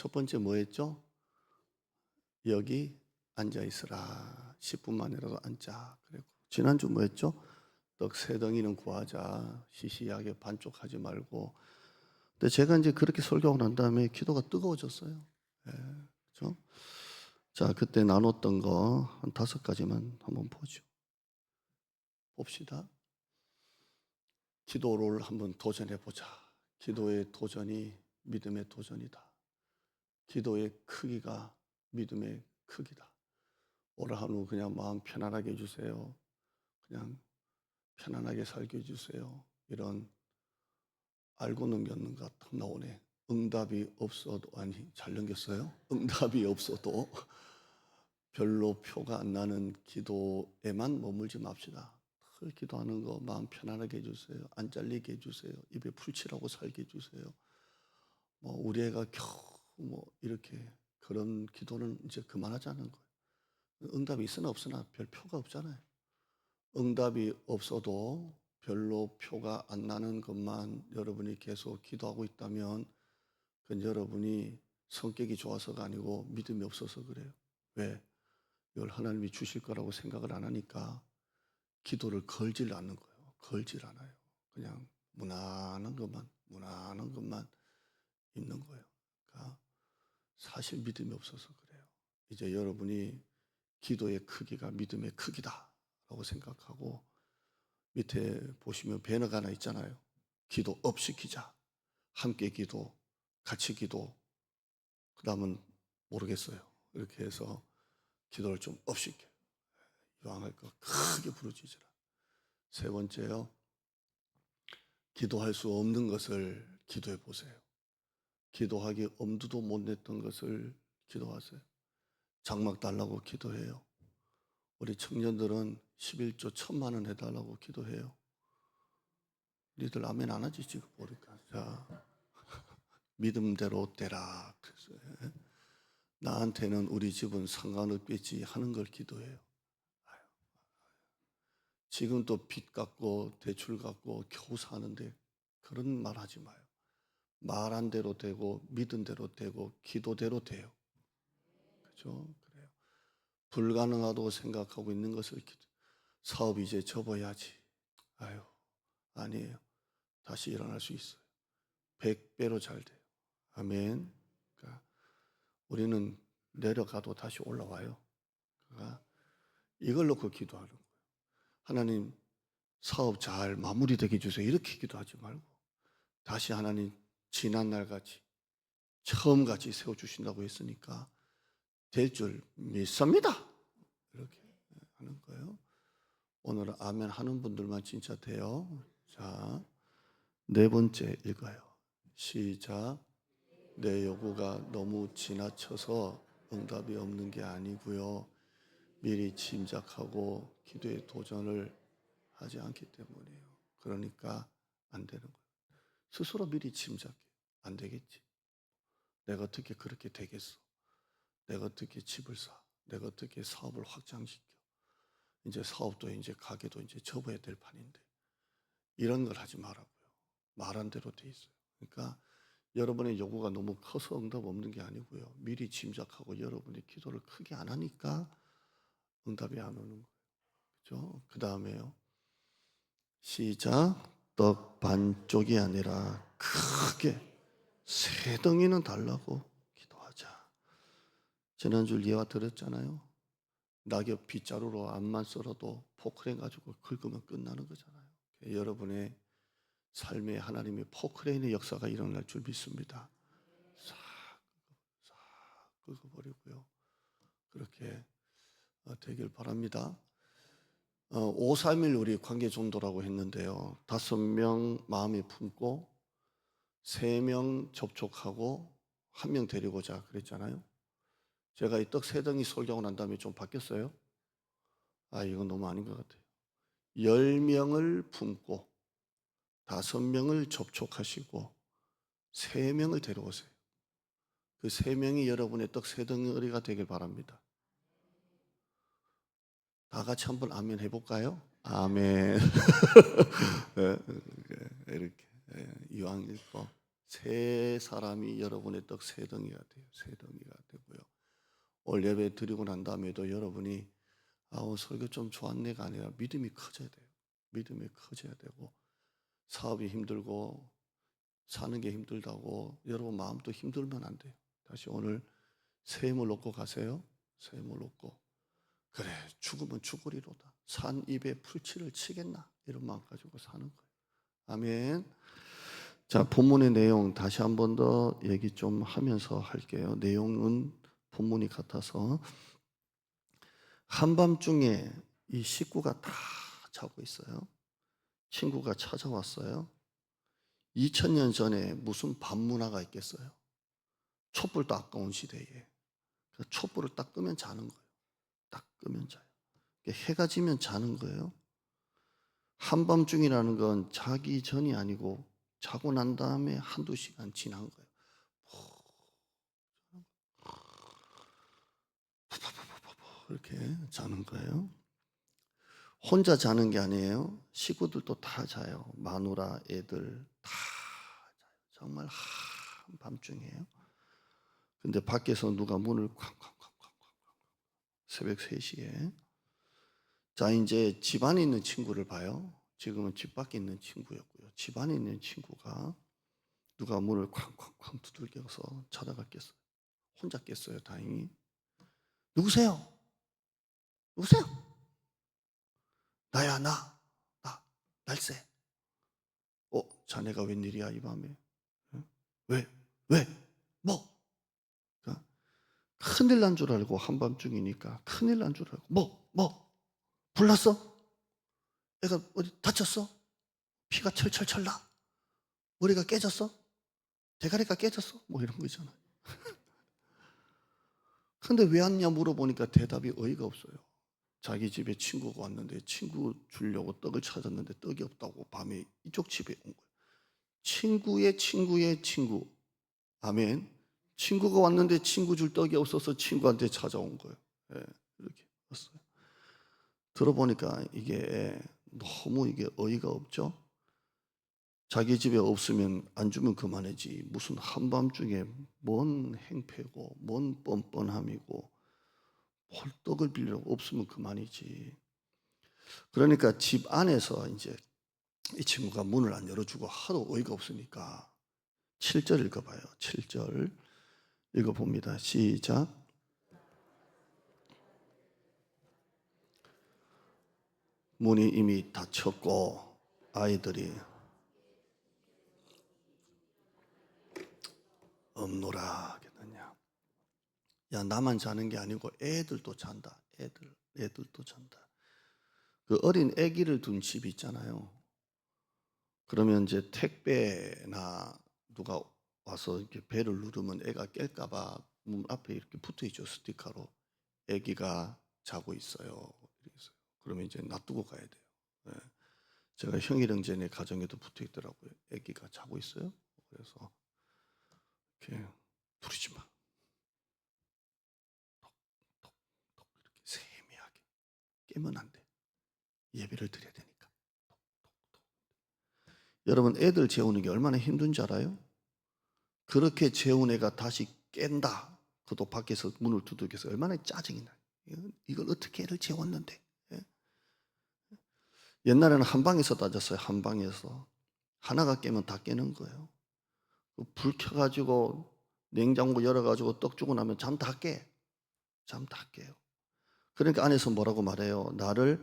첫 번째 뭐 했죠? 여기 앉아 있으라. 10분만이라도 앉자. 그리고 지난주 뭐 했죠? 떡 세 덩이는 구하자. 시시하게 반쪽하지 말고. 근데 제가 이제 그렇게 설교하고 난 다음에 기도가 뜨거워졌어요. 예, 그렇죠? 자, 그때 나눴던 거 한 5가지만 한번 보죠. 봅시다. 기도를 한번 도전해 보자. 기도의 도전이 믿음의 도전이다. 기도의 크기가 믿음의 크기다. 오늘 하루 그냥 마음 편안하게 해주세요. 그냥 편안하게 살게 해주세요. 이런 알고 넘겼는 것 딱 나오네. 응답이 없어도, 아니 잘 넘겼어요. 응답이 없어도 별로 표가 안 나는 기도에만 머물지 맙시다. 늘 기도하는 거 마음 편안하게 해주세요. 안 잘리게 해주세요. 입에 풀칠하고 살게 해주세요. 뭐 우리 애가 겨우 뭐 이렇게 그런 기도는 이제 그만하자는 거예요. 응답이 있으나 없으나 별 표가 없잖아요. 응답이 없어도 별로 표가 안 나는 것만 여러분이 계속 기도하고 있다면 그건 여러분이 성격이 좋아서가 아니고 믿음이 없어서 그래요. 왜? 이걸 하나님이 주실 거라고 생각을 안 하니까 기도를 걸질 않는 거예요. 걸질 않아요. 그냥 무난한 것만 있는 거예요. 그러니까 사실 믿음이 없어서 그래요. 이제 여러분이 기도의 크기가 믿음의 크기다라고 생각하고 밑에 보시면 배너가 하나 있잖아요. 기도 업 시키자. 함께 기도, 같이 기도. 그 다음은 모르겠어요. 이렇게 해서 기도를 좀 업 시켜요. 요항할 거 크게 부르짖으라. 세 번째요. 기도할 수 없는 것을 기도해 보세요. 기도하기 엄두도 못 냈던 것을 기도하세요. 장막 달라고 기도해요. 우리 청년들은 11조 1,000만 원 해달라고 기도해요. 니들 아멘 안 하지 지금 보니까. 자, 믿음대로 되라. 그래서 나한테는 우리 집은 상관없겠지 하는 걸 기도해요. 지금 또 빚 갖고 대출 갖고 겨우 사는데 그런 말 하지 마요. 말한 대로 되고 믿은 대로 되고 기도대로 돼요. 그렇죠? 그래요. 불가능하다고 생각하고 있는 것을 사업 이제 접어야지. 아유, 아니에요. 다시 일어날 수 있어요. 100배로 잘 돼요. 아멘. 그러니까 우리는 내려가도 다시 올라와요. 그러니까 이걸 놓고 기도하는 거예요. 하나님 사업 잘 마무리되게 해주세요. 이렇게 기도하지 말고 다시 하나님 지난날같이 처음같이 세워주신다고 했으니까 될 줄 믿습니다. 이렇게 하는 거예요. 오늘 아멘 하는 분들만 진짜 돼요. 자, 네 번째 읽어요. 시작. 내 요구가 너무 지나쳐서 응답이 없는 게 아니고요. 미리 짐작하고 기도의 도전을 하지 않기 때문이에요. 그러니까 안 되는 거예요. 스스로 미리 짐작해. 안 되겠지. 내가 어떻게 그렇게 되겠어? 내가 어떻게 집을 사? 내가 어떻게 사업을 확장시켜? 이제 사업도 이제 가게도 이제 접어야 될 판인데 이런 걸 하지 말라고요. 말한 대로 돼 있어요. 그러니까 여러분의 요구가 너무 커서 응답 없는 게 아니고요. 미리 짐작하고 여러분의 기도를 크게 안 하니까 응답이 안 오는 거예요. 그렇죠? 그 다음에요. 시작. 떡 반쪽이 아니라 크게 세 덩이는 달라고 기도하자. 지난주 예화 들었잖아요. 낙엽 빗자루로 암만 썰어도 포크레인 가지고 긁으면 끝나는 거잖아요. 여러분의 삶에 하나님의 포크레인의 역사가 일어날 줄 믿습니다. 싹 긁어버리고요. 그렇게 되길 바랍니다. 5-3일 우리 관계 전도라고 했는데요. 5명 마음에 품고 3명 접촉하고 1명 데리고자 그랬잖아요. 제가 이 떡 3덩이 설교하고 난 다음에 좀 바뀌었어요. 이건 너무 아닌 것 같아요. 10명을 품고 5명을 접촉하시고 3명을 데려오세요. 그 3명이 여러분의 떡 3덩어리가 되길 바랍니다. 다 같이 한번 아멘 해볼까요? 아멘. 이렇게 이왕 읽고 세 사람이 여러분의 떡 세 덩이가 돼요. 세 덩이가 되고요. 올 예배 드리고 난 다음에도 여러분이 설교 좀 좋았네가 아니라 믿음이 커져야 돼요. 믿음이 커져야 되고, 사업이 힘들고 사는 게 힘들다고 여러분 마음도 힘들면 안 돼요. 다시 오늘 새 힘을 얻고 가세요. 새 힘을 얻고, 그래 죽으면 죽으리로다, 산 입에 풀칠을 치겠나, 이런 마음 가지고 사는 거예요. 아멘. 자, 본문의 내용 다시 한 번 더 얘기 좀 하면서 할게요. 내용은 본문이 같아서, 한밤중에 이 식구가 다 자고 있어요. 친구가 찾아왔어요. 2000년 전에 무슨 밤문화가 있겠어요? 촛불도 아까운 시대에 촛불을 딱 끄면 자는 거예요. 딱 끄면 자요. 해가 지면 자는 거예요. 한밤중이라는 건 자기 전이 아니고 자고 난 다음에 한두 시간 지난 거예요. 이렇게 자는 거예요. 혼자 자는 게 아니에요. 식구들도 다 자요. 마누라, 애들 다 자요. 정말 한밤중이에요. 근데 밖에서 누가 문을 쾅쾅쾅쾅, 새벽 3시에. 자, 이제 집 안에 있는 친구를 봐요. 지금은 집 밖에 있는 친구였고요. 집 안에 있는 친구가 누가 문을 쾅쾅쾅 두들겨서 찾아갔겠어요. 혼자 깼어요, 다행히. 누구세요? 누구세요? 나야, 날쌔. 자네가 웬일이야 이 밤에? 왜? 왜? 뭐? 그러니까 큰일 난 줄 알고, 한밤중이니까 큰일 난 줄 알고, 뭐? 불났어? 애가 어디 다쳤어? 피가 철철철 나? 머리가 깨졌어? 대가리가 깨졌어? 뭐 이런 거 있잖아요. 근데 왜 왔냐 물어보니까 대답이 어이가 없어요. 자기 집에 친구가 왔는데 친구 주려고 떡을 찾았는데 떡이 없다고 밤에 이쪽 집에 온 거예요. 친구의 친구의 친구. 아멘. 친구가 왔는데 친구 줄 떡이 없어서 친구한테 찾아온 거예요. 예, 이렇게 왔어요. 들어보니까 이게 너무 어이가 없죠. 자기 집에 없으면 안 주면 그만이지, 무슨 한밤중에 뭔 행패고 뭔 뻔뻔함이고, 홀떡을 빌려고 없으면 그만이지. 그러니까 집 안에서 이제 이 친구가 문을 안 열어주고 하도 어이가 없으니까 7절 읽어봐요. 7절 읽어봅니다. 시작. 문이 이미 닫혔고 아이들이 없노라 하겠느냐. 야, 나만 자는 게 아니고 애들도 잔다. 애들도 잔다. 그 어린 아기를 둔 집이 있잖아요. 그러면 이제 택배나 누가 와서 이렇게 배를 누르면 애가 깰까봐 문 앞에 이렇게 붙어 있죠, 스티커로. 아기가 자고 있어요. 그러면 이제 놔두고 가야 돼요. 네. 제가 형이랑 쟤네 가정에도 붙어 있더라고요. 아기가 자고 있어요. 그래서 이렇게 부르지 마. 톡톡톡 이렇게 세미하게 깨면 안 돼. 예배를 드려야 되니까. 톡톡톡. 여러분, 애들 재우는 게 얼마나 힘든지 알아요? 그렇게 재운 애가 다시 깬다. 그것도 밖에서 문을 두들겨서 얼마나 짜증이 나요. 이걸 어떻게 애를 재웠는데. 예? 옛날에는 한 방에서 따졌어요. 한 방에서. 하나가 깨면 다 깨는 거예요. 불 켜가지고 냉장고 열어가지고 떡 주고 나면 잠 다 깨. 잠 다 깨요. 그러니까 안에서 뭐라고 말해요? 나를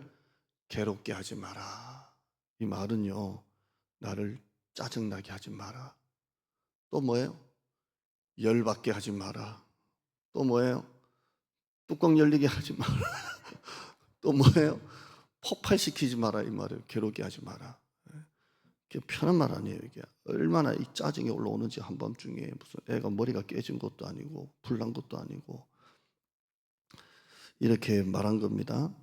괴롭게 하지 마라. 이 말은요, 나를 짜증나게 하지 마라. 또 뭐예요? 열받게 하지 마라. 또 뭐예요? 뚜껑 열리게 하지 마라. 또 뭐예요? 폭발시키지 마라, 이 말이에요. 괴롭게 하지 마라. 이게 편한 말 아니에요. 이게 얼마나 이 짜증이 올라오는지, 한밤중에 무슨 애가 머리가 깨진 것도 아니고 불난 것도 아니고, 이렇게 말한 겁니다.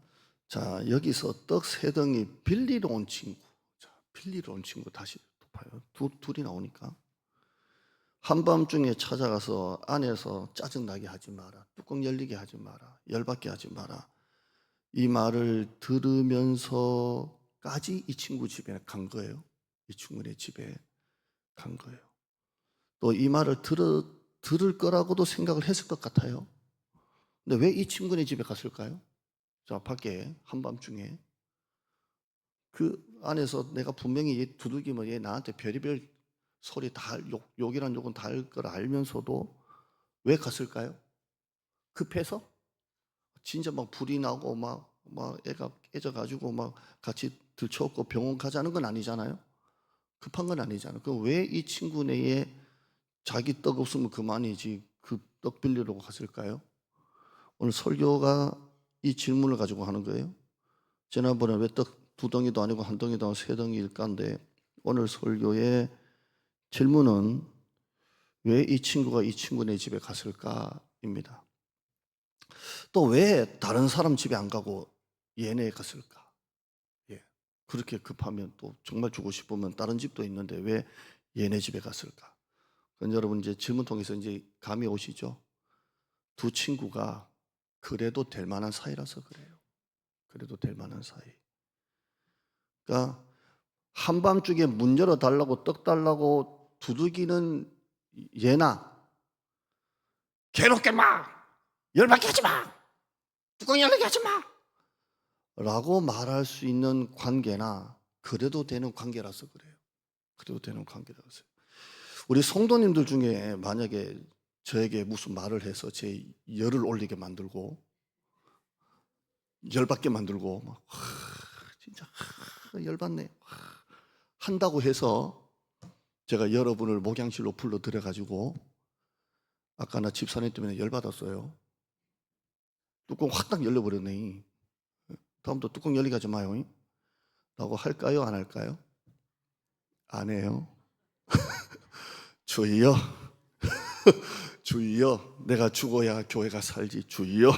자, 여기서 떡 세 덩이 빌리러 온 친구. 자, 빌리러 온 친구 다시 봐요. 둘이 나오니까. 한밤중에 찾아가서 안에서 짜증나게 하지 마라. 뚜껑 열리게 하지 마라. 열받게 하지 마라. 이 말을 들으면서까지 이 친구 집에 간 거예요. 이 친구네 집에 간 거예요. 또 이 말을 들을 거라고도 생각을 했을 것 같아요. 근데 왜 이 친구네 집에 갔을까요? 자, 밖에 한밤중에 그 안에서 내가 분명히 얘 두들기면 얘 나한테 별의별 소리 다 욕이란 욕은 다 할 걸 알면서도 왜 갔을까요? 급해서? 진짜 막 불이 나고 막 애가 깨져가지고 막 같이 들쳐업고 병원 가자는 건 아니잖아요. 급한 건 아니잖아요. 그럼 왜 이 친구네에 자기 떡 없으면 그만이지 그 떡 빌리러 갔을까요? 오늘 설교가 이 질문을 가지고 하는 거예요. 지난번에 왜 떡 두 덩이도 아니고 한 덩이도 아니고 세 덩이일까인데 오늘 설교의 질문은 왜 이 친구가 이 친구네 집에 갔을까입니다. 또 왜 다른 사람 집에 안 가고 얘네 갔을까? 예. 그렇게 급하면 또 정말 주고 싶으면 다른 집도 있는데 왜 얘네 집에 갔을까? 그건 여러분 이제 질문 통해서 이제 감이 오시죠? 두 친구가 그래도 될 만한 사이라서 그래요. 그래도 될 만한 사이. 그러니까 한밤중에 문 열어달라고 떡 달라고 두들기는 얘나 괴롭게 마! 열받게 하지 마! 뚜껑 열리게 하지 마! 라고 말할 수 있는 관계나 그래도 되는 관계라서 그래요. 그래도 되는 관계라서. 우리 성도님들 중에 만약에 저에게 무슨 말을 해서 제 열을 올리게 만들고 열받게 만들고 막 진짜 열받네 한다고 해서 제가 여러분을 목양실로 불러 들여가지고 아까 나 집사님 때문에 열받았어요. 뚜껑 확 딱 열려버렸네. 다음부터 뚜껑 열리게 하지 마요. 라고 할까요? 안 할까요? 안 해요. 주여, 주여, 내가 죽어야 교회가 살지. 주여,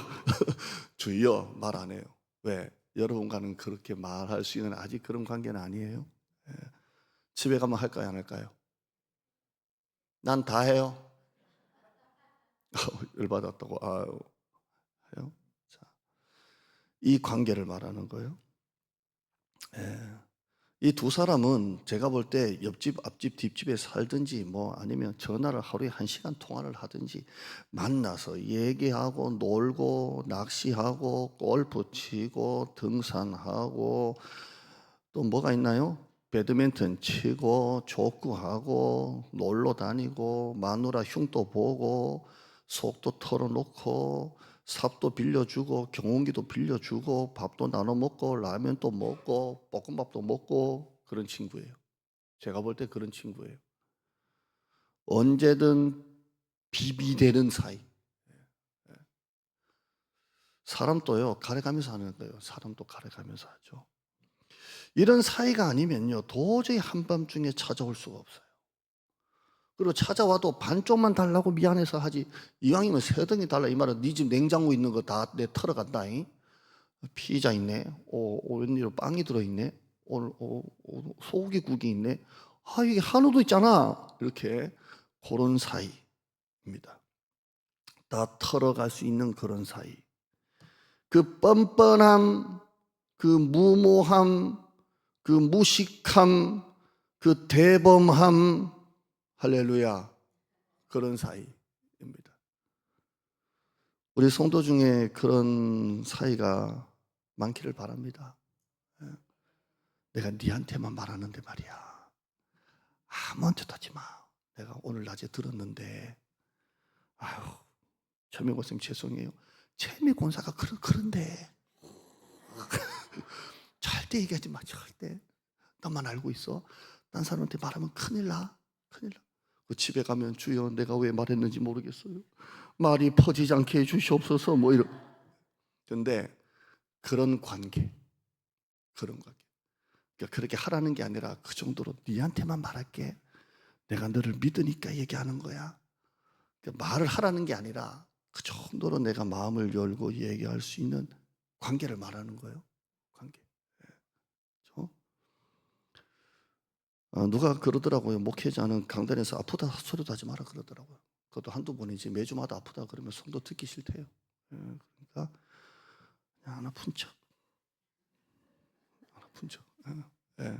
주여 말 안 해요. 왜? 여러분과는 그렇게 말할 수 있는 아직 그런 관계는 아니에요. 예. 집에 가면 할까요? 안 할까요? 난 다 해요. 열받았다고. 아유, 해요. 자, 이 관계를 말하는 거예요. 예. 이 두 사람은 제가 볼 때 옆집, 앞집, 뒷집에 살든지 뭐 아니면 전화를 하루에 1시간 통화를 하든지 만나서 얘기하고 놀고 낚시하고 골프 치고 등산하고 또 뭐가 있나요? 배드민턴 치고 족구하고 놀러 다니고 마누라 흉도 보고 속도 털어놓고 삽도 빌려주고 경운기도 빌려주고 밥도 나눠 먹고 라면도 먹고 볶음밥도 먹고 그런 친구예요. 제가 볼 때 그런 친구예요. 언제든 비비되는 사이. 사람도요 가려가면서 하는 거예요. 사람도 가려가면서 하죠. 이런 사이가 아니면요 도저히 한밤중에 찾아올 수가 없어요. 그리고 찾아와도 반쪽만 달라고 미안해서 하지 이왕이면 세 덩이 달라 이 말은 네 집 냉장고 있는 거 다 내 털어간다. 피자 있네. 웬일로 빵이 들어있네. 오늘 소고기 국이 있네. 아 이게 한우도 있잖아. 이렇게 그런 사이입니다. 다 털어갈 수 있는 그런 사이. 그 뻔뻔함, 그 무모함, 그 무식함, 그 대범함, 할렐루야. 그런 사이입니다. 우리 성도 중에 그런 사이가 많기를 바랍니다. 내가 니한테만 말하는데 말이야. 아무한테도 하지 마. 내가 오늘 낮에 들었는데, 아유, 최미곤 쌤 죄송해요. 최미곤 사가 그런데 절대 얘기하지 마. 절대. 나만 알고 있어. 딴 사람한테 말하면 큰일 나. 큰일 나. 그 집에 가면 주여 내가 왜 말했는지 모르겠어요. 말이 퍼지지 않게 해주시옵소서 뭐 이런. 근데 그런 관계. 그러니까 그렇게 하라는 게 아니라 그 정도로 니한테만 말할게. 내가 너를 믿으니까 얘기하는 거야. 그러니까 말을 하라는 게 아니라 그 정도로 내가 마음을 열고 얘기할 수 있는 관계를 말하는 거예요. 관계. 그렇죠? 누가 그러더라고요. 목회자는 강단에서 아프다 소리도 하지 마라 그러더라고요. 그것도 한두 번이지 매주마다 아프다 그러면 성도 듣기 싫대요. 그러니까 그냥 안 아픈 척. 안 아픈 척. 예.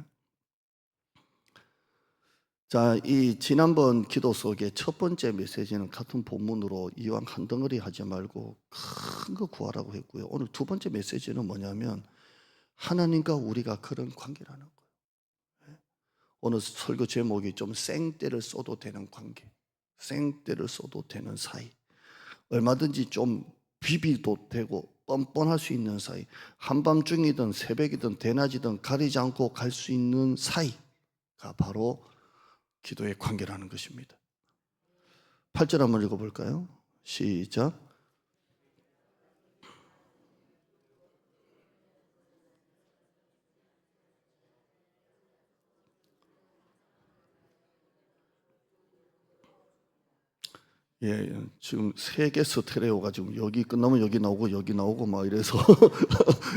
자, 이 지난번 기도 속에 첫 번째 메시지는 같은 본문으로 이왕 한 덩어리 하지 말고 큰 거 구하라고 했고요. 오늘 두 번째 메시지는 뭐냐면 하나님과 우리가 그런 관계라는 거예요. 오늘 설교 제목이 좀 생떼를 써도 되는 관계, 생떼를 써도 되는 사이, 얼마든지 좀 비비도 되고 뻔뻔할 수 있는 사이, 한밤중이든 새벽이든 대낮이든 가리지 않고 갈 수 있는 사이가 바로 기도의 관계라는 것입니다. 8절 한번 읽어볼까요? 시작. 예, 지금 세 개 스테레오가 지금 여기 끝나면 여기 나오고 막 이래서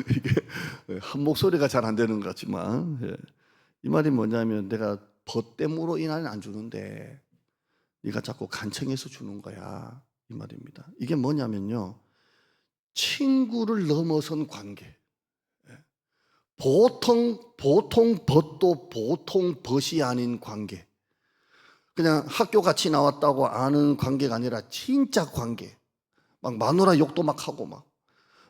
이게 한 목소리가 잘 안 되는 것 같지만, 예. 이 말이 뭐냐면 내가 벗됨으로 인하여 안 주는데 네가 자꾸 간청해서 주는 거야, 이 말입니다. 이게 뭐냐면요, 친구를 넘어선 관계. 보통 벗도 보통 벗이 아닌 관계. 그냥 학교 같이 나왔다고 아는 관계가 아니라 진짜 관계. 막 마누라 욕도 막 하고 막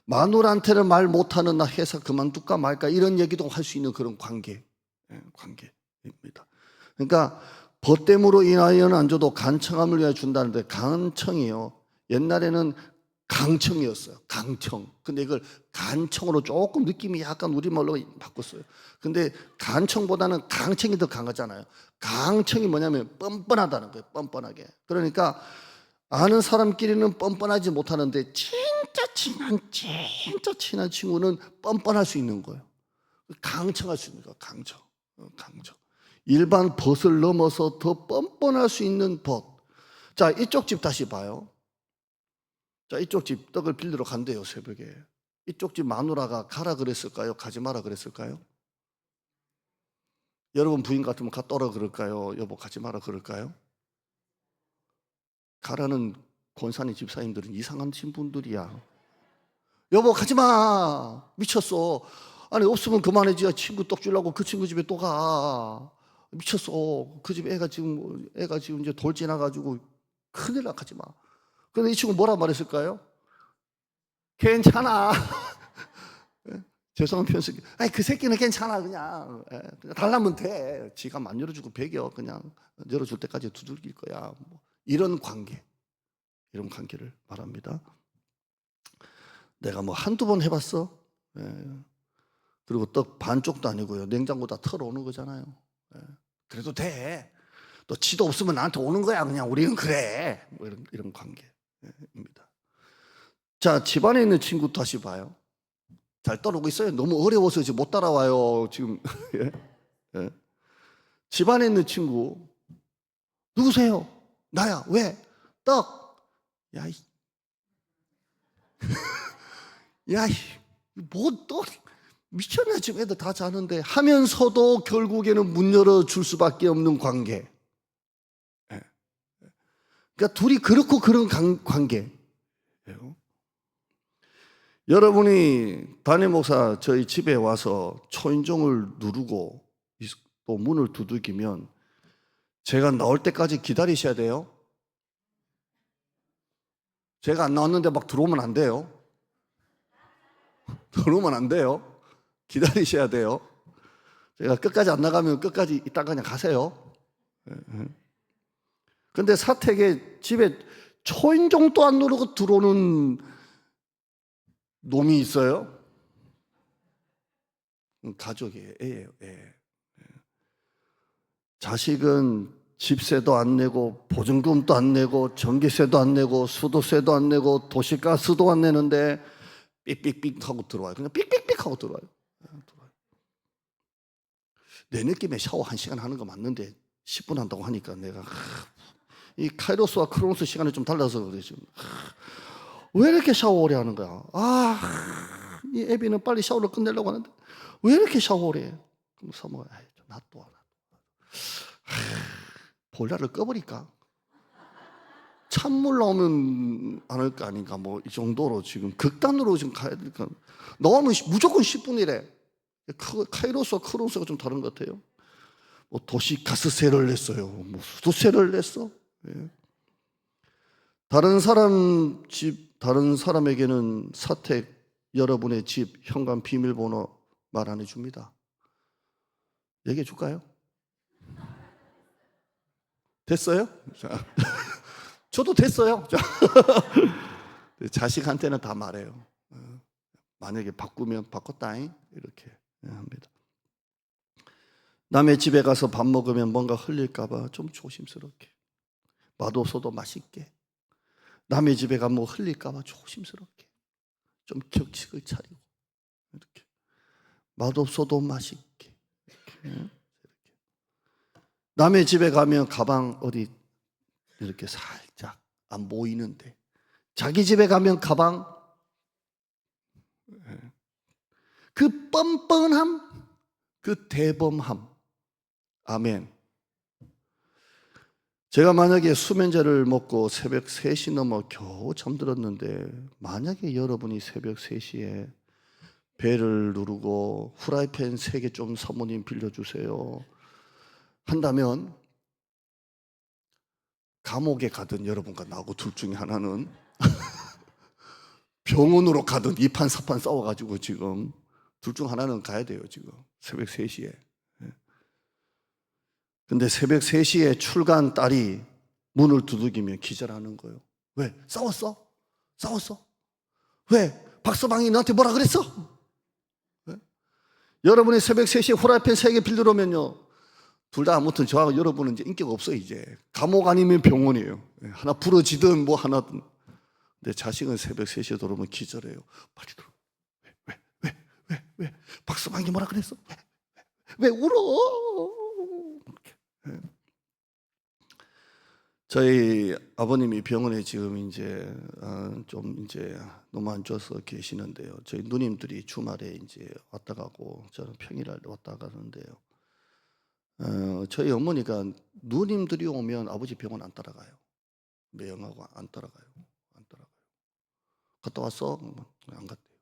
마누라한테는 말 못하는 나 회사 그만둘까 말까 이런 얘기도 할 수 있는 그런 관계. 관계입니다. 그러니까 벗됨으로 인하여는 안 줘도 간청함을 위하여 준다는데, 간청이요, 옛날에는 강청이었어요. 강청. 근데 이걸 간청으로 조금 느낌이 약간 우리말로 바꿨어요. 근데 간청보다는 강청이 더 강하잖아요. 강청이 뭐냐면 뻔뻔하다는 거예요. 뻔뻔하게. 그러니까 아는 사람끼리는 뻔뻔하지 못하는데 진짜 친한 친구는 뻔뻔할 수 있는 거예요. 강청할 수 있는 거예요. 강청. 강청. 일반 벗을 넘어서 더 뻔뻔할 수 있는 벗. 자, 이쪽 집 다시 봐요. 자, 이쪽 집 떡을 빌리러 간대요, 새벽에. 이쪽 집 마누라가 가라 그랬을까요? 가지 마라 그랬을까요? 여러분 부인 같으면 가떠라 그럴까요? 여보 가지 마라 그럴까요? 가라는 권사님 집사님들은 이상한 신분들이야. 여보 가지 마. 미쳤어. 아니 없으면 그만해줘야 친구 떡 주려고 그 친구 집에 또 가. 미쳤어. 그 집 애가 지금 이제 돌 지나가지고 큰일 나, 가지 마. 근데 이 친구 뭐라 말했을까요? 괜찮아. 죄송한 표현. 아니 그 새끼는 괜찮아. 그냥 달라면 돼. 지가 안 열어주고 배겨. 그냥 열어줄 때까지 두들길 거야. 뭐 이런 관계, 이런 관계를 말합니다. 내가 뭐 한두 번 해봤어. 그리고 떡 반쪽도 아니고요, 냉장고 다 털어오는 거잖아요. 그래도 돼. 또 지도 없으면 나한테 오는 거야. 그냥 우리는 그래. 뭐 이런 관계입니다. 자, 집안에 있는 친구 다시 봐요. 잘 따라오고 있어요? 너무 어려워서 지금 못 따라와요 지금. 예? 예. 집안에 있는 친구 누구세요? 나야. 왜? 떡. 야이. 야이. 뭐 떡. 미쳤나 지금 애들 다 자는데 하면서도 결국에는 문 열어줄 수밖에 없는 관계. 예. 그러니까 둘이 그렇고 그런 관계예요. 여러분이 담임 목사 저희 집에 와서 초인종을 누르고 또 문을 두들기면 제가 나올 때까지 기다리셔야 돼요. 제가 안 나왔는데 막 들어오면 안 돼요. 들어오면 안 돼요. 기다리셔야 돼요. 제가 끝까지 안 나가면 끝까지 이따 그냥 가세요. 근데 사택에 집에 초인종도 안 누르고 들어오는 놈이 있어요? 가족이에요. 애예요. 애. 자식은 집세도 안 내고 보증금도 안 내고 전기세도 안 내고 수도세도 안 내고 도시가스도 안 내는데 삑삑삑 하고 들어와요. 그냥 삑삑삑 하고 들어와요. 내 느낌에 샤워 1시간 하는 거 맞는데 10분 한다고 하니까 내가 이 카이로스와 크로노스 시간이 좀 달라서 그래 지금. 왜 이렇게 샤워 오래 하는 거야? 이 애비는 빨리 샤워를 끝내려고 하는데 왜 이렇게 샤워 오래 해? 그럼 사모가 좀 놔둬. 보일러를 꺼버릴까? 찬물 나오면 안 할 거 아닌가? 뭐 이 정도로 지금 극단으로 지금 가야 되니까 나오면 무조건 10분이래. 카이로스와 크로노스가 좀 다른 것 같아요. 뭐 도시가스세를 냈어요. 뭐 수도세를 냈어. 예. 다른 사람에게는 사택, 여러분의 집, 현관 비밀번호 말 안 해줍니다. 얘기해 줄까요? 됐어요? 자, 저도 됐어요. 자, 자식한테는 다 말해요. 만약에 바꾸면 바꿨다잉 이렇게 합니다. 남의 집에 가서 밥 먹으면 뭔가 흘릴까 봐 좀 조심스럽게, 맛없어도 맛있게. 남의 집에 가면 뭐 흘릴까 봐 조심스럽게 좀 격식을 차리고, 이렇게 맛없어도 맛있게 이렇게. 남의 집에 가면 가방 어디 이렇게 살짝 안 보이는데, 자기 집에 가면 가방, 그 뻔뻔함, 그 대범함. 아멘. 제가 만약에 수면제를 먹고 새벽 3시 넘어 겨우 잠들었는데, 만약에 여러분이 새벽 3시에 벨을 누르고 후라이팬 3개 좀 사모님 빌려주세요 한다면, 감옥에 가든 여러분과 나하고 둘 중에 하나는 병원으로 가든 2판 4판 싸워가지고 지금 둘 중 하나는 가야 돼요. 지금 새벽 3시에. 근데 새벽 3시에 출간 딸이 문을 두들기면 기절하는 거예요. 왜? 싸웠어? 싸웠어? 왜? 박서방이 너한테 뭐라 그랬어? 왜? 여러분이 새벽 3시에 후라이팬 3개 빌려오면요, 둘 다 아무튼 저하고 여러분은 이제 인기가 없어요. 이제 감옥 아니면 병원이에요. 하나 부러지든 뭐 하나든. 내 자식은 새벽 3시에 들어오면 기절해요. 빨리 들어. 왜? 박서방이 뭐라 그랬어? 왜 울어? 저희 아버님이 병원에 지금 이제 좀 이제 너무 안 좋아서 계시는데요. 저희 누님들이 주말에 이제 왔다 가고, 저는 평일날 왔다 가는데요. 저희 어머니가 누님들이 오면 아버지 병원 안 따라가요. 매형하고 안 따라가요. 갔다 왔어? 안 갔대요.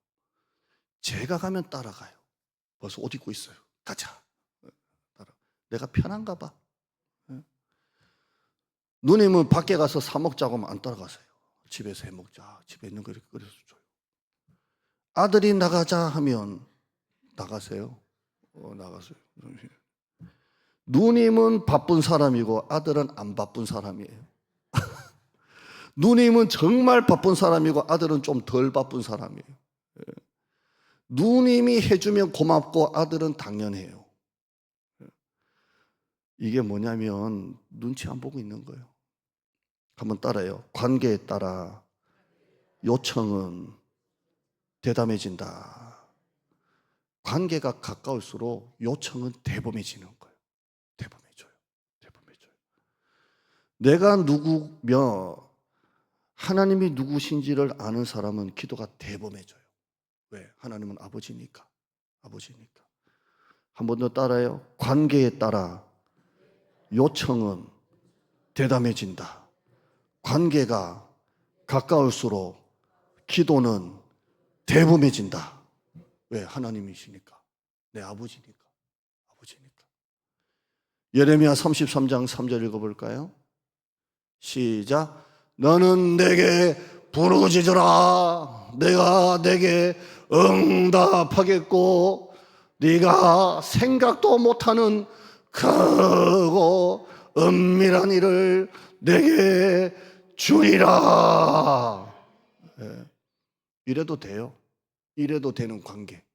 제가 가면 따라가요. 벌써 옷 입고 있어요. 가자. 내가 편한가 봐. 누님은 밖에 가서 사 먹자고 하면 안 따라가세요. 집에서 해 먹자. 집에 있는 거 이렇게 끓여서 줘요. 아들이 나가자 하면 나가세요. 나가세요. 누님은 바쁜 사람이고 아들은 안 바쁜 사람이에요. 누님은 정말 바쁜 사람이고 아들은 좀 덜 바쁜 사람이에요. 누님이 해주면 고맙고 아들은 당연해요. 이게 뭐냐면 눈치 안 보고 있는 거예요. 한번 따라해요. 관계에 따라 요청은 대담해진다. 관계가 가까울수록 요청은 대범해지는 거예요. 대범해져요. 내가 누구며 하나님이 누구신지를 아는 사람은 기도가 대범해져요. 왜? 하나님은 아버지니까. 한 번 더 따라해요. 관계에 따라 요청은 대담해진다. 관계가 가까울수록 기도는 대범해진다. 왜? 하나님이시니까. 내 아버지니까. 예레미야 33장 3절 읽어볼까요? 시작. 너는 내게 부르짖으라. 내가 내게 응답하겠고 네가 생각도 못하는 크고 은밀한 일을 내게 주리라. 이래도 돼요. 이래도 되는 관계.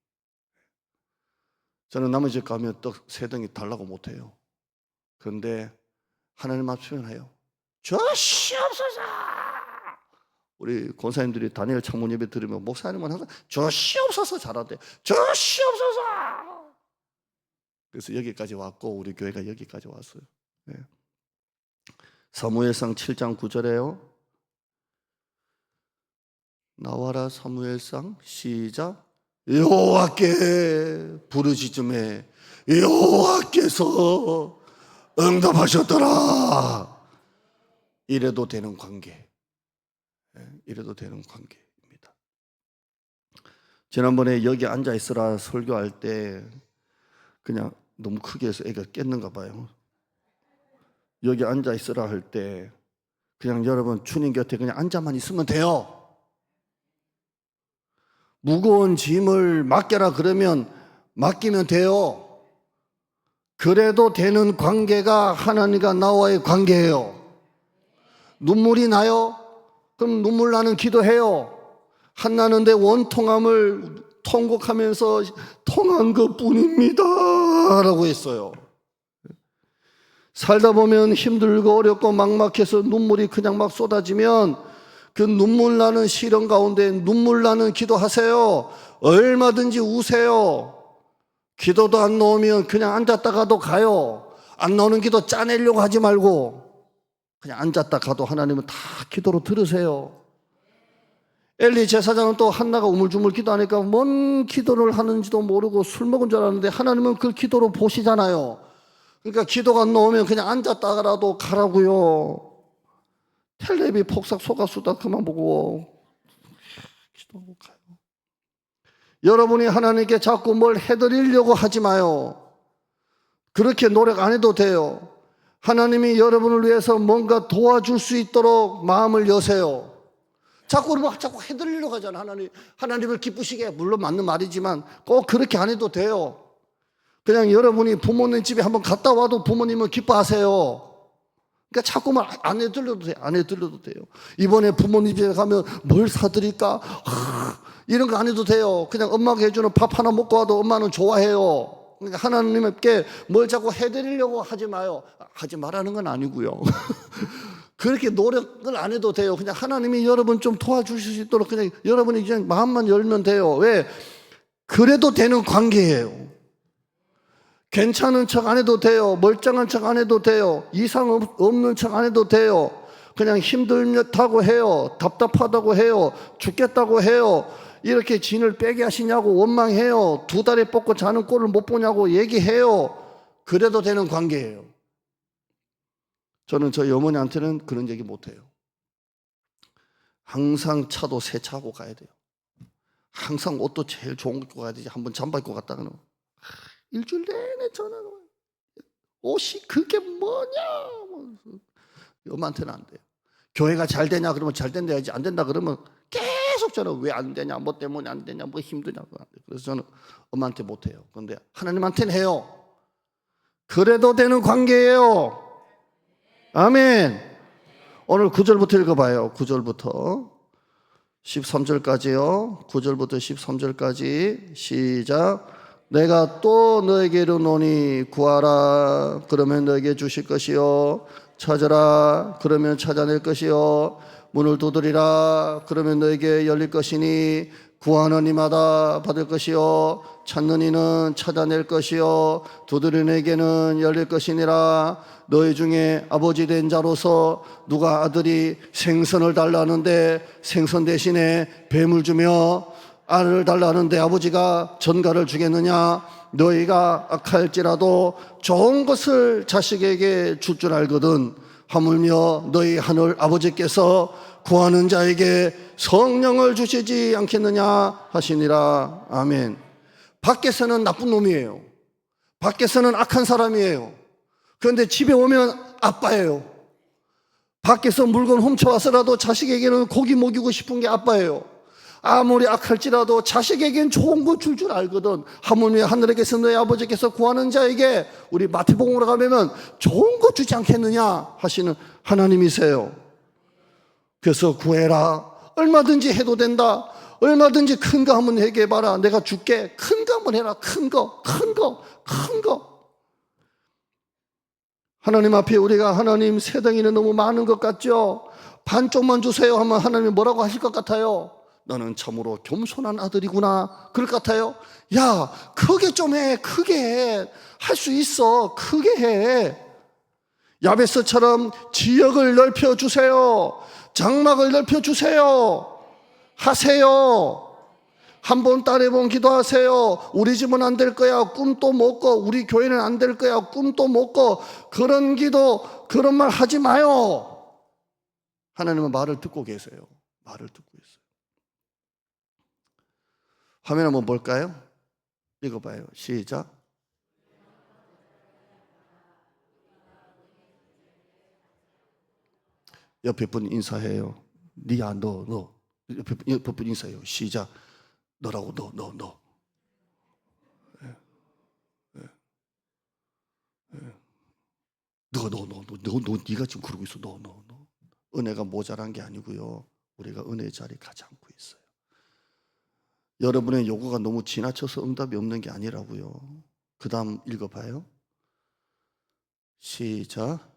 저는 남의 집 가면 떡 3덩이 달라고 못해요. 그런데 하나님 앞에 표현해요. 주시옵소서. 우리 권사님들이 다니엘 창문 예배 들으면 목사님은 항상 주시옵소서 잘하대. 주시옵소서. 그래서 여기까지 왔고 우리 교회가 여기까지 왔어요. 네. 사무엘상 7장 9절에요. 나와라 사무엘상 시작. 여호와께 부르짖음에 여호와께서 응답하셨더라. 이래도 되는 관계. 이래도 되는 관계입니다. 지난번에 여기 앉아 있으라 설교할 때 그냥 너무 크게 해서 애가 깼는가 봐요. 여기 앉아 있으라 할 때 그냥 여러분 주님 곁에 그냥 앉아만 있으면 돼요. 무거운 짐을 맡겨라 그러면 맡기면 돼요. 그래도 되는 관계가 하나님과 나와의 관계예요. 눈물이 나요? 그럼 눈물 나는 기도해요. 한나는데 원통함을 통곡하면서 통한 것뿐입니다 라고 했어요. 살다 보면 힘들고 어렵고 막막해서 눈물이 그냥 막 쏟아지면 그 눈물 나는 시련 가운데 눈물 나는 기도하세요. 얼마든지 우세요. 기도도 안 나오면 그냥 앉았다가도 가요. 안 나오는 기도 짜내려고 하지 말고 그냥 앉았다 가도 하나님은 다 기도로 들으세요. 엘리 제사장은 또 한나가 우물쭈물 기도하니까 뭔 기도를 하는지도 모르고 술 먹은 줄 알았는데 하나님은 그 기도로 보시잖아요. 그러니까 기도가 안 나오면 그냥 앉았다가라도 가라고요. 텔레비 폭삭 속았수다 그만 보고 기도하고 가요. 여러분이 하나님께 자꾸 뭘 해드리려고 하지 마요. 그렇게 노력 안 해도 돼요. 하나님이 여러분을 위해서 뭔가 도와줄 수 있도록 마음을 여세요. 자꾸 해드리려고 하잖아. 하나님을 기쁘시게, 물론 맞는 말이지만 꼭 그렇게 안 해도 돼요. 그냥 여러분이 부모님 집에 한번 갔다 와도 부모님은 기뻐하세요. 그러니까 자꾸만 안 해드려도 돼요. 안 해드려도 돼요. 이번에 부모님 집에 가면 뭘 사드릴까? 이런 거 안 해도 돼요. 그냥 엄마가 해주는 밥 하나 먹고 와도 엄마는 좋아해요. 그러니까 하나님께 뭘 자꾸 해드리려고 하지 마요. 하지 말라는 건 아니고요. 그렇게 노력을 안 해도 돼요. 그냥 하나님이 여러분 좀 도와주실 수 있도록 그냥 여러분이 그냥 마음만 열면 돼요. 왜? 그래도 되는 관계예요. 괜찮은 척 안 해도 돼요. 멀쩡한 척 안 해도 돼요. 이상 없는 척 안 해도 돼요. 그냥 힘들다고 해요. 답답하다고 해요. 죽겠다고 해요. 이렇게 진을 빼게 하시냐고 원망해요. 2달에 뽑고 자는 꼴을 못 보냐고 얘기해요. 그래도 되는 관계예요. 저는 저희 어머니한테는 그런 얘기 못해요. 항상 차도 새 차고 가야 돼요. 항상 옷도 제일 좋은 거 입고 가야 되지. 한번 잠바 입고 갔다가는 일주일 내내 전화가 와요. 옷이 그게 뭐냐. 엄마한테는 안 돼요. 교회가 잘 되냐 그러면 잘 된다 해야지. 안 된다 그러면 계속 전화 왜 안 되냐, 뭐 때문에 안 되냐, 뭐 힘드냐. 그래서 저는 엄마한테 못해요. 그런데 하나님한테는 해요. 그래도 되는 관계예요. 아멘. 오늘 9절부터 읽어봐요. 9절부터 13절까지요. 9절부터 13절까지 시작. 내가 또 너에게 이르노니 구하라 그러면 너에게 주실 것이요 찾으라 그러면 찾아낼 것이요 문을 두드리라 그러면 너에게 열릴 것이니 구하는 이마다 받을 것이요 찾는 이는 찾아낼 것이요 두드리는 이에게는 열릴 것이니라. 너희 중에 아버지 된 자로서 누가 아들이 생선을 달라는데 생선 대신에 뱀을 주며 알을 달라는데 아버지가 전갈을 주겠느냐. 너희가 악할지라도 좋은 것을 자식에게 줄 줄 알거든. 하물며 너희 하늘 아버지께서 구하는 자에게 성령을 주시지 않겠느냐 하시니라. 아멘. 밖에서는 나쁜 놈이에요. 밖에서는 악한 사람이에요. 그런데 집에 오면 아빠예요. 밖에서 물건 훔쳐와서라도 자식에게는 고기 먹이고 싶은 게 아빠예요. 아무리 악할지라도 자식에겐 좋은 거 줄 줄 알거든. 하물며 하늘에게서 너희 아버지께서 구하는 자에게, 우리 마태복음으로 가면 좋은 거 주지 않겠느냐 하시는 하나님이세요. 그래서 구해라. 얼마든지 해도 된다. 얼마든지 큰 거 한번 얘기해봐라. 내가 줄게. 큰 거 한번 해라. 큰 거. 하나님 앞에 우리가 하나님 세덩이는 너무 많은 것 같죠? 반쪽만 주세요 하면 하나님이 뭐라고 하실 것 같아요? 너는 참으로 겸손한 아들이구나 그럴 것 같아요? 야, 크게 좀 해. 크게 해. 할 수 있어. 크게 해. 야베스처럼 지역을 넓혀주세요. 장막을 넓혀주세요. 하세요. 한 번 딸에 번 기도하세요. 우리 집은 안 될 거야. 꿈도 못 꿔. 우리 교회는 안 될 거야. 꿈도 못 꿔. 그런 기도, 그런 말 하지 마요. 하나님은 말을 듣고 계세요. 말을 듣고 있어요. 화면 한번 볼까요? 읽어봐요. 시작. 옆에 분 인사해요. 니야, 너. 옆에 분 인사해요. 시작. 너라고, 너. 너, 네가 지금 그러고 있어. 너. 은혜가 모자란 게 아니고요. 우리가 은혜의 자리에 가지 않고 있어요. 여러분의 요구가 너무 지나쳐서 응답이 없는 게 아니라고요. 그 다음 읽어봐요. 시작.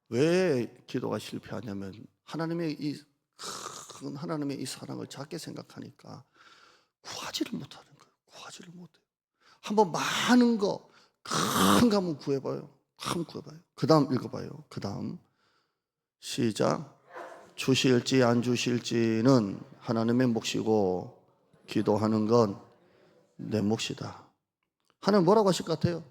왜 기도가 실패하냐면 하나님의 이 사랑을 작게 생각하니까 구하지를 못하는 거예요. 구하지를 못해요. 한번 많은 거, 큰 거 한번 구해봐요. 그 다음 읽어봐요. 그 다음 시작. 주실지 안 주실지는 하나님의 몫이고 기도하는 건 내 몫이다. 하나님 뭐라고 하실 것 같아요?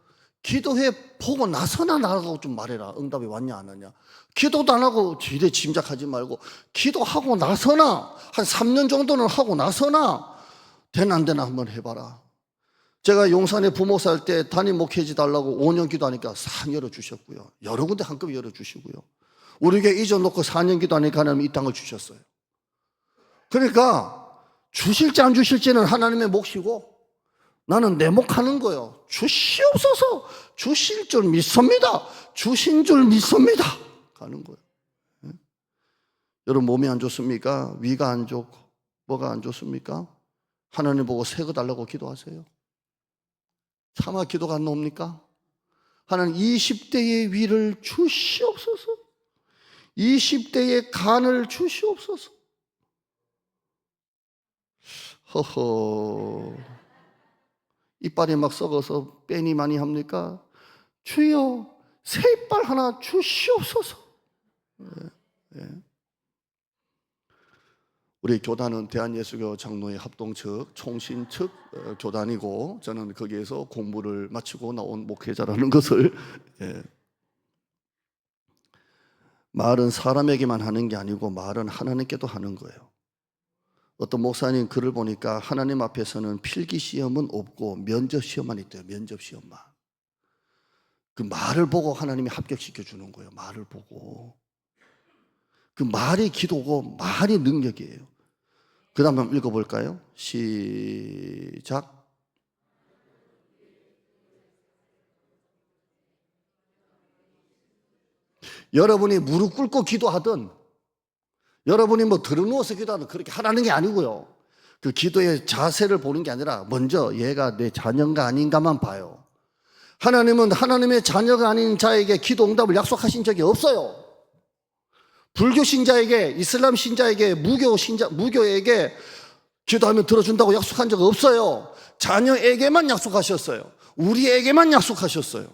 기도해 보고 나서나 나라고 좀 말해라. 응답이 왔냐 안 왔냐. 기도도 안 하고 뒤에 짐작하지 말고 기도하고 나서나 한 3년 정도는 하고 나서나 되나 안 되나 한번 해봐라. 제가 용산에 부모 살 때 담임 목회지 달라고 5년 기도하니까 산 열어주셨고요. 여러 군데 한꺼번에 열어주시고요. 우리 교회 잊어놓고 4년 기도하니까 하나님 이 땅을 주셨어요. 그러니까 주실지 안 주실지는 하나님의 몫이고 나는 내 몫하는 거예요. 주시옵소서. 주실 줄 믿습니다. 주신 줄 믿습니다. 가는 거예요. 여러분 몸이 안 좋습니까? 위가 안 좋고 뭐가 안 좋습니까? 하나님 보고 새 거 달라고 기도하세요. 차마 기도가 안 나옵니까? 하나님 20대의 위를 주시옵소서. 20대의 간을 주시옵소서. 허허. 이빨이 막 썩어서 뺀이 많이 합니까? 주여 새 이빨 하나 주시옵소서. 우리 교단은 대한예수교 장로회 합동 측 총신 측 교단이고 저는 거기에서 공부를 마치고 나온 목회자라는 것을 말은 사람에게만 하는 게 아니고 말은 하나님께도 하는 거예요. 어떤 목사님 글을 보니까 하나님 앞에서는 필기시험은 없고 면접시험만 있대요. 면접시험만. 그 말을 보고 하나님이 합격시켜 주는 거예요. 말을 보고. 그 말이 기도고 말이 능력이에요. 그 다음 한번 읽어볼까요? 시작. 여러분이 무릎 꿇고 기도하든 여러분이 뭐 들어누워서 기도하든 그렇게 하라는 게 아니고요. 그 기도의 자세를 보는 게 아니라 먼저 얘가 내 자녀인가 아닌가만 봐요. 하나님은 하나님의 자녀가 아닌 자에게 기도 응답을 약속하신 적이 없어요. 불교 신자에게, 이슬람 신자에게, 무교에게 기도하면 들어준다고 약속한 적 없어요. 자녀에게만 약속하셨어요. 우리에게만 약속하셨어요.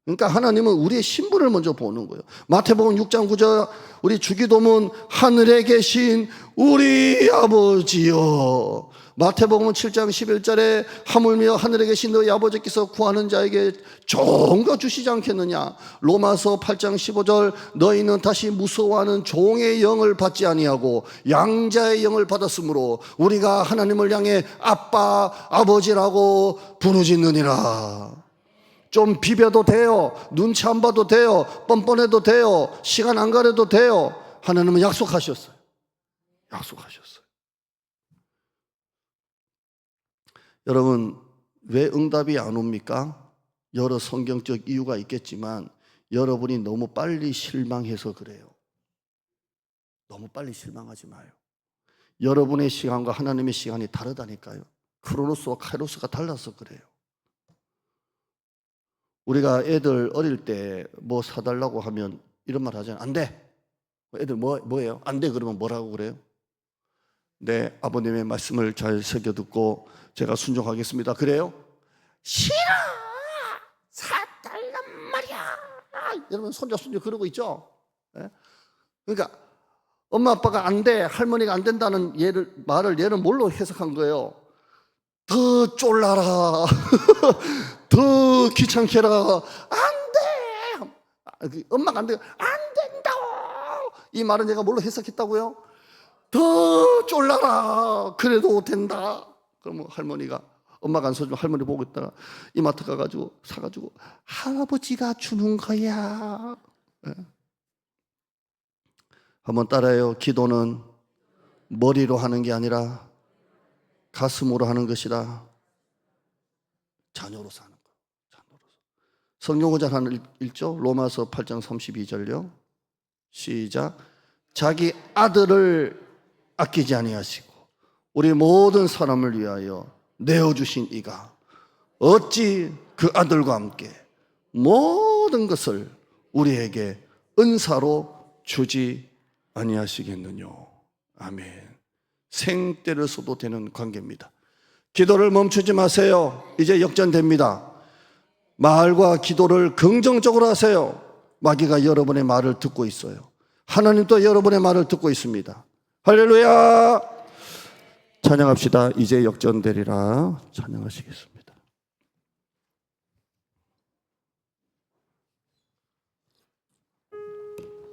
그러니까 하나님은 우리의 신분을 먼저 보는 거예요. 마태복음 6장 9절 우리 주기도문 하늘에 계신 우리 아버지여. 마태복음 7장 11절에 하물며 하늘에 계신 너희 아버지께서 구하는 자에게 좋은 거 주시지 않겠느냐. 로마서 8장 15절 너희는 다시 무서워하는 종의 영을 받지 아니하고 양자의 영을 받았으므로 우리가 하나님을 향해 아빠 아버지라고 부르짖느니라. 좀 비벼도 돼요. 눈치 안 봐도 돼요. 뻔뻔해도 돼요. 시간 안 가려도 돼요. 하나님은 약속하셨어요. 약속하셨어요. 여러분 왜 응답이 안 옵니까? 여러 성경적 이유가 있겠지만 여러분이 너무 빨리 실망해서 그래요. 너무 빨리 실망하지 마요. 여러분의 시간과 하나님의 시간이 다르다니까요. 크로노스와 카이로스가 달라서 그래요. 우리가 애들 어릴 때 뭐 사달라고 하면 이런 말 하잖아요. 안 돼. 애들 뭐예요? 안 돼 그러면 뭐라고 그래요? 네, 아버님의 말씀을 잘 새겨듣고 제가 순종하겠습니다. 그래요? 싫어! 사달란 말이야! 여러분 손자 그러고 있죠? 네? 그러니까 엄마 아빠가 안 돼, 할머니가 안 된다는 말을 얘는 뭘로 해석한 거예요? 더 쫄라라. 더 귀찮게 해라. 안 돼. 엄마가 안 돼. 안 된다고. 이 말은 제가 뭘로 해석했다고요? 더 쫄라라. 그래도 된다. 그러면 할머니가, 엄마가 안 사주면 할머니 보고 있다가 이마트 가가지고 사가지고 할아버지가 주는 거야. 네. 한번 따라해요. 기도는 머리로 하는 게 아니라 가슴으로 하는 것이다. 자녀로서 하는 거. 자녀로서. 성경 구절 하나 읽죠? 로마서 8장 32절요. 시작. 자기 아들을 아끼지 아니하시고 우리 모든 사람을 위하여 내어주신 이가 어찌 그 아들과 함께 모든 것을 우리에게 은사로 주지 아니하시겠느뇨. 아멘. 생때를 써도 되는 관계입니다. 기도를 멈추지 마세요. 이제 역전됩니다. 말과 기도를 긍정적으로 하세요. 마귀가 여러분의 말을 듣고 있어요. 하나님도 여러분의 말을 듣고 있습니다. 할렐루야. 찬양합시다. 이제 역전되리라. 찬양하시겠습니다.